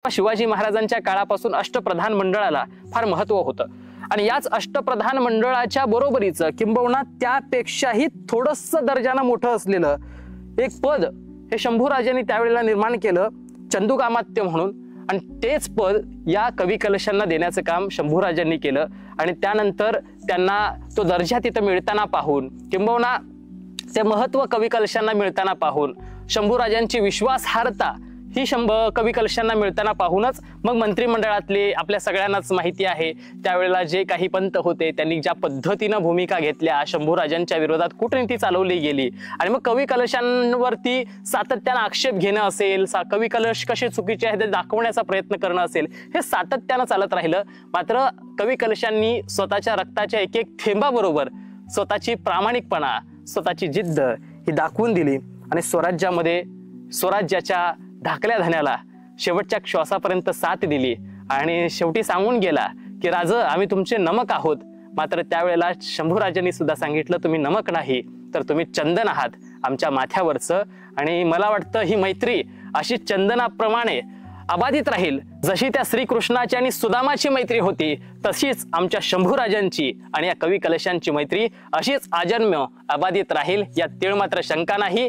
शिवाजी महाराजांच्या काळापासून अष्टप्रधान मंडळाला फार महत्व होतं आणि याच अष्टप्रधान मंडळाच्या बरोबरीचं किंबहुना त्यापेक्षाही थोडंसं दर्जानं मोठं असलेलं एक पद हे शंभूराजांनी त्यावेळेला निर्माण केलं, चंदुकामात्य म्हणून. आणि तेच पद या कवी कलशांना देण्याचं काम शंभूराजांनी केलं. आणि त्यानंतर त्यांना तो दर्जा तिथं मिळताना पाहून किंबहुना ते महत्व कवी कलशांना मिळताना पाहून शंभूराजांची विश्वासार्हता ही कवी कलशांना मिळताना पाहूनच मग मंत्रिमंडळातले आपल्या सगळ्यांनाच माहिती आहे त्यावेळेला जे काही पंत होते त्यांनी ज्या पद्धतीनं भूमिका घेतल्या, शंभूराजांच्या विरोधात कूटनीती चालवली गेली आणि मग कवी कलशांवरती सातत्यानं आक्षेप घेणं असेल, कवी कलश कसे चुकीचे आहेत ते दाखवण्याचा प्रयत्न करणं असेल, हे सातत्यानं चालत राहिलं. मात्र कवी कलशांनी स्वतःच्या रक्ताच्या एक एक थेंबाबरोबर स्वतःची प्रामाणिकपणा, स्वतःची जिद्द ही दाखवून दिली आणि स्वराज्याच्या धाकल्या धन्याला शेवटच्या श्वासापर्यंत साथ दिली आणि शेवटी सांगून गेला की राज, आम्ही तुमचे नमक आहोत. मात्र त्यावेळेला शंभूराजांनी सुद्धा सांगितलं, तुम्ही नमक नाही तर तुम्ही चंदन आहात आमच्या माथ्यावरचं. आणि मला वाटतं ही मैत्री अशी चंदनाप्रमाणे अबाधित राहील. जशी त्या श्रीकृष्णाची आणि सुदामाची मैत्री होती तशीच आमच्या शंभूराजांची आणि या कवी कलशांची मैत्री अशीच आजन्म अबाधित राहील, यात तीळ मात्र शंका नाही.